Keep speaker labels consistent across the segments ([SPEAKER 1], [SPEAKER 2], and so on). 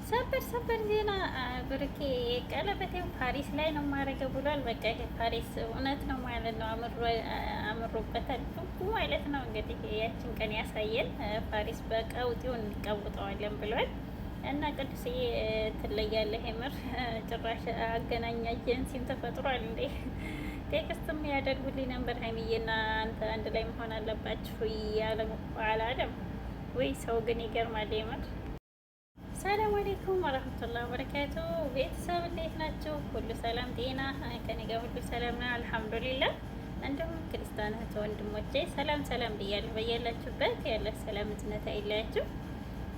[SPEAKER 1] ሰበር ሰበር ዜና ብሩኬ ቀለበቴው ፓሪስ ላይ ነው ማድረገው ብሏል። በቃ ይሄ ፓሪስ እውነት ነው ማለት ነው። አምሮበታል ማለት ነው። እንግዲህ ያችን ቀን ያሳየን። ፓሪስ በቀውጢው እንቀውጠዋለን ብሏል። እና ቅዱስዬ ትለያለህ የምር ጭራሽ አገናኝ ኤጀንሲም ተፈጥሯል እንዴ! ቴክስትም ያደርጉልኝ ነበር ሀይሚዬና አንተ አንድ ላይ መሆን አለባችሁ እያለ አላለም ወይ? ሰው ግን ይገርማል የምር። ሰላም አለይኩም ወራህመቱላሂ ወበረካቱ። ቤተሰብ እንዴት ናቸው? ሁሉ ሰላም ጤና? ከኔ ጋር ሁሉ ሰላም ነው አልሐምዱሊላህ። እንዲሁም ክርስቲያን እህት ወንድሞቼ ሰላም ሰላም ብያለሁ። በያላችሁበት ያለ ሰላም እዝነት አይለያችሁ።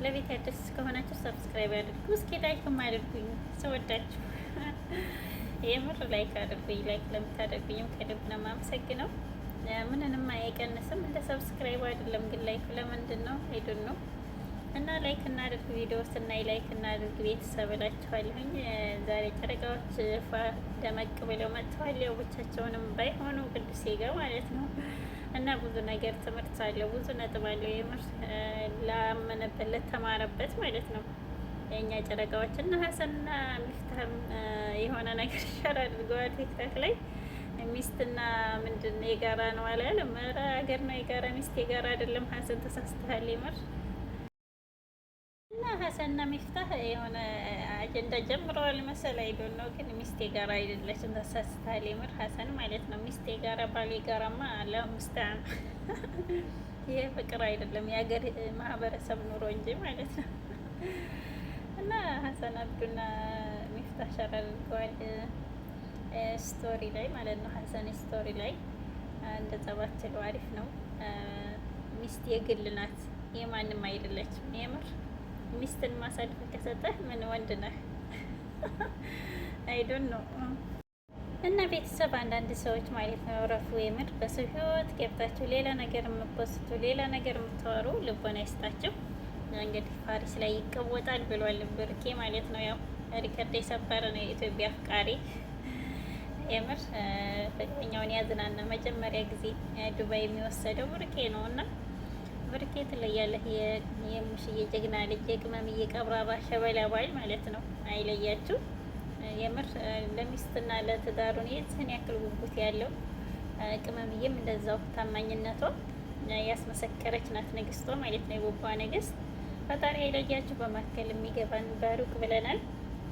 [SPEAKER 1] ለቤት አዲስ ከሆናችሁ ሰብስክራይብ አድርጉ። እስኪ ላይክም አድርጉኝ። ሰወዳችሁ የምር ላይክ አድርጉኝ። ላይክ ለምታደርጉኝም ከልብ ነው የማመሰግነው። ምንንም አይቀንስም። እንደ ሰብስክራይብ አይደለም ግን ላይክ ለምንድን ነው አይዱን ነው እና ላይክ እናድርግ። ቪዲዮ ስናይ ላይክ እናድርግ ቤተሰብ እላችኋለሁኝ። ዛሬ ጨረቃዎች ደመቅ ብለው መጥተዋል። ያው ብቻቸውንም ባይሆኑ ቅዱሴ ጋር ማለት ነው። እና ብዙ ነገር ትምህርት አለው፣ ብዙ ነጥብ አለው። የምር ላመነበት ለተማረበት ማለት ነው። የእኛ ጨረቃዎች እና ሀሰንና ሚፍታህም የሆነ ነገር ሸር አድርገዋል ቲክታክ ላይ። ሚስትና ምንድን የጋራ ነው አላለም። ኧረ ሀገር ነው የጋራ፣ ሚስት የጋራ አይደለም። ሀሰን ተሳስተሃል የምር። እና ሀሰንና ሚፍታህ የሆነ አጀንዳ ጀምረዋል መሰል አይዶን ነው፣ ግን ሚስቴ ጋራ አይደለችም። ተሳስተሃል የምር ሀሰን ማለት ነው። ሚስቴ ጋራ ባሌ ጋራማ ለሙስታን ይሄ ፍቅር አይደለም፣ የሀገር ማህበረሰብ ኑሮ እንጂ ማለት ነው። እና ሀሰን አብዱና ሚፍታህ ሸር አድርገዋል ስቶሪ ላይ ማለት ነው። ሀሰን ስቶሪ ላይ እንደዛ ባትሉ አሪፍ ነው። ሚስት የግል ናት፣ የማንም አይደለችም የምር። ሚስትን ማሳደፍ ከሰጠህ ምን ወንድ ነህ? አይዶን ነው። እና ቤተሰብ አንዳንድ ሰዎች ማለት ነው ረፉ የምር በሰው ህይወት ገብታችሁ ሌላ ነገር የምትፖስቱ ሌላ ነገር የምታወሩ ልቦና ይስጣችሁ። እንግዲህ ፓሪስ ላይ ይቀወጣል ብሏል ብሩኬ ማለት ነው። ያው ሪከርድ የሰበረ ነው የኢትዮጵያ አፍቃሪ የምር። ፍቅረኛውን ያዝናና መጀመሪያ ጊዜ ዱባይ የሚወሰደው ብሩኬ ነው። እና ብሩኬ ትለያለህ፣ የሙሽዬ ጀግና ልጅ፣ የቅመምዬ ቀብራራ ሸበላ ባል ማለት ነው። አይለያችሁ የምር። ለሚስትና ለትዳሩን የዚህን ያክል ጉጉት ያለው ቅመምዬም እንደዛው ታማኝነቷ ያስመሰከረች ናት፣ ንግስቷ ማለት ነው፣ የቦባ ንግስት። ፈጣሪ አይለያችሁ። በመካከል የሚገባን በሩቅ ብለናል።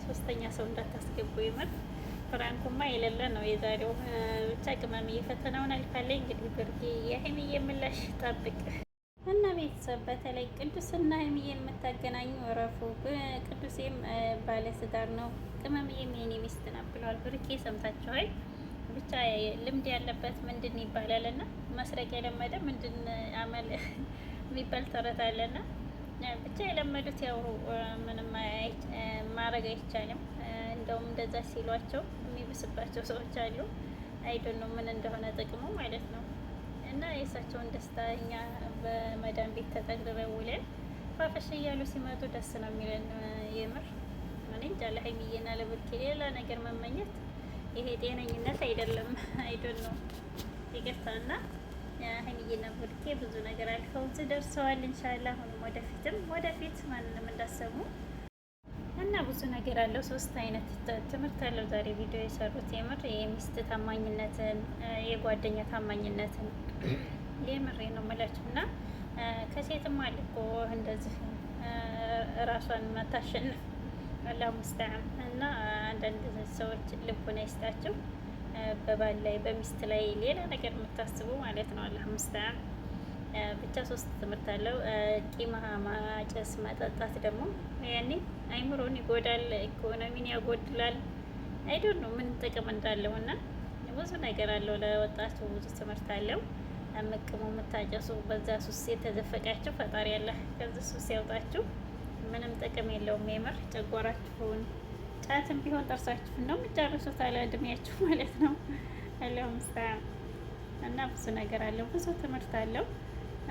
[SPEAKER 1] ሶስተኛ ሰው እንዳታስገቡ የምር። ፍራንኩማ የሌለ ነው የዛሬው። ብቻ ቅመምዬ ፈተናውን አልፋለች። እንግዲህ ብሩኬ የሀይሚዬ ምላሽ ጠብቅ። እና ቤተሰብ በተለይ ቅዱስና ሀይሚዬ የምታገናኙ እረፉ። ቅዱሴም ባለትዳር ነው፣ ቅመምዬም የኔ ሚስት ናት ብለዋል ብሩኬ። ሰምታችኋል። ብቻ ልምድ ያለበት ምንድን ይባላል እና መስረቅ የለመደ ምንድን አመል የሚባል ተረት አለና ብቻ የለመዱት ያውሩ። ምንም ማድረግ አይቻልም። እንደውም እንደዛ ሲሏቸው የሚብስባቸው ሰዎች አሉ። አይዶን ነው ምን እንደሆነ ጥቅሙ ማለት ነው። እና የእሳቸውን ደስታ እኛ በመዳን ቤት ተጠግበው ውለን ፋፈሽ እያሉ ሲመጡ ደስ ነው የሚለን የምር። እኔ እንጃ ለሀይሚዬና ለብሩኬ ሌላ ነገር መመኘት ይሄ ጤነኝነት አይደለም። አይዶን ነው ይቅርታ። እና ሀይሚዬና ብሩኬ ብዙ ነገር አልፈው እዚህ ደርሰዋል። ኢንሻአላህ አሁንም ወደፊት ማንንም እንዳሰሙ እና ብዙ ነገር አለው። 3 አይነት ትምህርት አለው ዛሬ ቪዲዮ የሰሩት የምር። የሚስት ታማኝነትን፣ የጓደኛ ታማኝነትን የምሬ ነው የምላችሁ። እና ከሴትም አለ እኮ እንደዚህ ራሷን መታሸንፍ አላህ ሙስተዓን። እና አንዳንድ ሰዎች ልቡና ይስጣቸው በባል ላይ በሚስት ላይ ሌላ ነገር የምታስቡ ማለት ነው። አላህ ሙስተዓን። ብቻ 3 ትምህርት አለው። ቂም ማጨስ፣ መጠጣት ደግሞ ያኔ አይምሮን ይጎዳል፣ ኢኮኖሚን ያጎድላል። አይዶን ነው ምን ጥቅም እንዳለው። እና ብዙ ነገር አለው ለወጣቱ፣ ብዙ ትምህርት አለው። አመቅሙ የምታጨሱ በዛ ሱስ የተዘፈቃችሁ ፈጣሪ ያለ ከዚህ ሱስ ያውጣችሁ። ምንም ጥቅም የለውም የምር። ጨጓራችሁን ጫትም ቢሆን ጥርሳችሁን ነው የምትጨርሱት አለ እድሜያችሁ ማለት ነው። አላህ ሙስተዓን። እና ብዙ ነገር አለው፣ ብዙ ትምህርት አለው።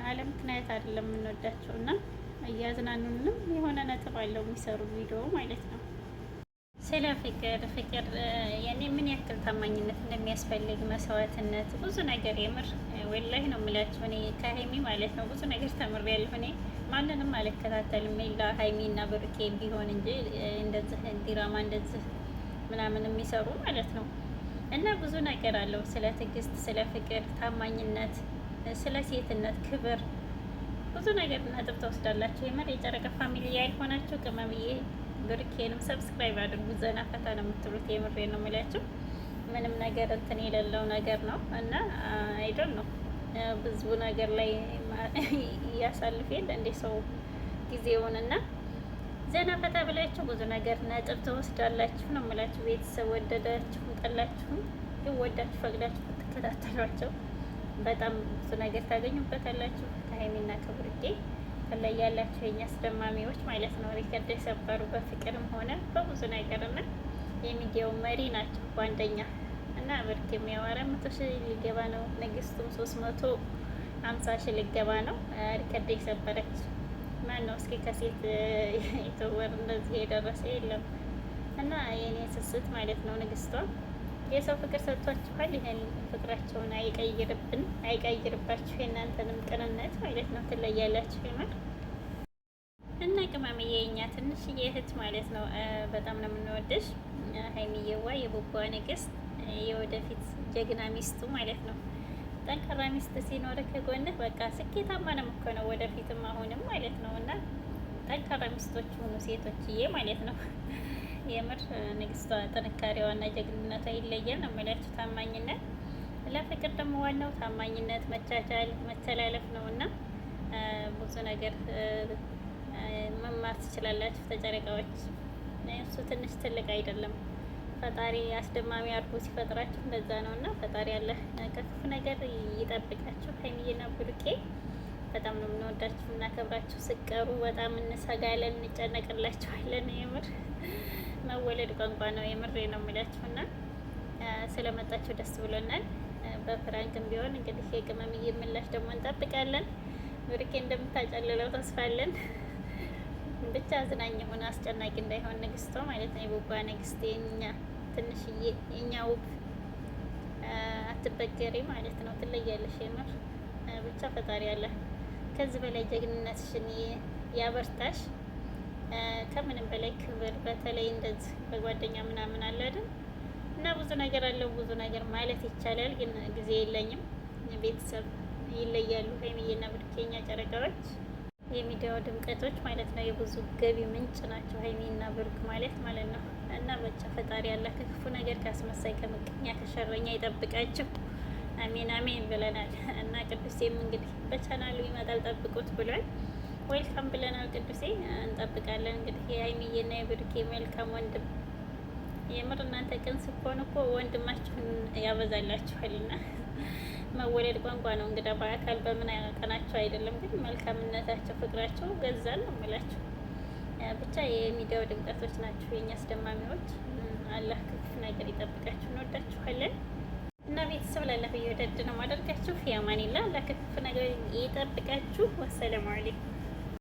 [SPEAKER 1] አለ ምክንያት አይደለም የምንወዳቸው። እና እያዝናኑንም የሆነ ነጥብ አለው የሚሰሩ ቪዲዮ ማለት ነው። ስለ ፍቅር ያኔ ምን ያክል ታማኝነት እንደሚያስፈልግ መስዋዕትነት፣ ብዙ ነገር የምር ወላሂ ነው የምላችሁ። እኔ ከሀይሚ ማለት ነው ብዙ ነገር ተምሬያለሁ። እኔ ማንንም አልከታተልም ሌላ ሀይሚና ብሩኬ ቢሆን እንጂ እንደዚህ ዲራማ እንደዚህ ምናምን የሚሰሩ ማለት ነው። እና ብዙ ነገር አለው ስለ ትዕግስት፣ ስለ ፍቅር፣ ታማኝነት፣ ስለ ሴትነት፣ ክብር ብዙ ነገር ነጥብ ተወስዳላችሁ። የምር የጨረቃ ፋሚሊ ያልሆናችሁ ቅመምዬ ብሩኬንም ሰብስክራይብ አድርጉ። ዘና ፈታ ነው የምትሉት። የምሬ ነው የምላችሁ። ምንም ነገር እንትን የሌለው ነገር ነው እና አይዶን ነው ብዙ ነገር ላይ እያሳልፍ የለ እንደ ሰው ጊዜውን እና ዘና ፈታ ብላችሁ ብዙ ነገር ነጥብ ትወስዳላችሁ ነው የምላችሁ። ቤተሰብ ወደዳችሁ ጠላችሁም ይወዳችሁ ፈቅዳችሁ ትከታተሏቸው በጣም ብዙ ነገር ታገኙበታላችሁ። ከሀይሚና ከብሩኬ ከላይ ያላችሁ የኛ አስደማሚዎች ማለት ነው። ሪከርድ የሰበሩ በፍቅርም ሆነ በብዙ ነገር እና የሚዲያው መሪ ናቸው በአንደኛ እና ብሩኬ የሚያወራ 100,000 ሊገባ ነው። ንግስቱም 350,000 ሊገባ ነው። ሪከርድ የሰበረች ማን ነው እስኪ? ከሴት የተወር እንደዚህ የደረሰ የለም እና የኔ ስስት ማለት ነው ንግስቷ የሰው ፍቅር ሰጥቷችኋል። ይሄን ፍቅራቸውን አይቀይርብን፣ አይቀይርባችሁ። የእናንተንም ቅንነት ማለት ነው ትለያላችሁ ይማር እና ቅመምዬ የኛ ትንሽዬ እህት ማለት ነው። በጣም ነው የምንወደሽ ሀይሚዬዋ፣ የቡቧ ንግስት፣ የወደፊት ጀግና ሚስቱ ማለት ነው። ጠንካራ ሚስት ሲኖር ከጎንህ በቃ ስኬታማ ነው የምትሆነው ወደፊትም አሁንም ማለት ነው። እና ጠንካራ ሚስቶች ሆኑ ሴቶችዬ ማለት ነው። የምር ንግስቷ ጥንካሬዋና ጀግንነቷ ይለያል ነው የምላችሁ። ታማኝነት፣ ለፍቅር ደግሞ ዋናው ታማኝነት፣ መቻቻል፣ መተላለፍ ነው እና ብዙ ነገር መማር ትችላላችሁ ተጨረቃዎች። እሱ ትንሽ ትልቅ አይደለም። ፈጣሪ አስደማሚ አድርጎ ሲፈጥራችሁ እንደዛ ነው እና ፈጣሪ ያለ ከክፉ ነገር ይጠብቃችሁ። ሀይሚዬና ብሩኬ በጣም ነው የምንወዳችሁ እናከብራችሁ። ስቀሩ በጣም እንሰጋለን፣ እንጨነቅላችኋለን። የምር መወለድ ቋንቋ ነው። የምሬ ነው የምላችሁ እና ስለመጣችሁ ደስ ብሎናል። በፍራንክም ቢሆን እንግዲህ የቅመምዬ ምላሽ ደግሞ እንጠብቃለን። ብሩኬ እንደምታጨልለው ተስፋለን። ብቻ አዝናኝ ሆነ አስጨናቂ እንዳይሆን ንግስቷ ማለት ነው። የቡባ ንግስት የኛ ትንሽዬ የኛ ውብ አትበገሬ ማለት ነው። ትለያለሽ የምር ብቻ ፈጣሪ ያለ ከዚህ በላይ ጀግንነትሽን ያበርታሽ። ከምንም በላይ ክብር፣ በተለይ እንደዚህ በጓደኛ ምናምን አለ አይደል እና ብዙ ነገር አለው። ብዙ ነገር ማለት ይቻላል ግን ጊዜ የለኝም። ቤተሰብ ይለያሉ። ሀይሚዬና ብሩኬኛ ጨረቃዎች የሚዲያው ድምቀቶች ማለት ነው። የብዙ ገቢ ምንጭ ናቸው ሀይሚና ብሩክ ማለት ነው። እና ብቻ ፈጣሪ ያለ ከክፉ ነገር ካስመሳይ፣ ከምቀኛ፣ ከሸረኛ ይጠብቃችሁ። አሜን አሜን ብለናል። እና ቅዱሴም እንግዲህ በቻናሉ ይመጣል ጠብቁት ብሏል። ዌልካም ብለናል። ቅዱሴ እንጠብቃለን። እንግዲህ የሀይሚዬና የብሩኬ መልካም ወንድም፣ የምር እናንተ ቅን ስትሆኑ እኮ ወንድማችሁን ያበዛላችኋልና መወለድ ቋንቋ ነው። እንግዲህ በአካል በምን ቀናቸው አይደለም ግን መልካምነታቸው፣ ፍቅራቸው ገዛን ነው የምላችሁ። ብቻ የሚዲያው ድምቀቶች ናችሁ የኛ አስደማሚዎች። አላህ ክፉ ነገር ይጠብቃችሁ። እንወዳችኋለን እና ቤተሰብ ላላህ እየወደድ ነው ማደርጋችሁ። ፊያማኒላ አላህ ክፉ ነገር ይጠብቃችሁ። ወሰላሙ አለይኩም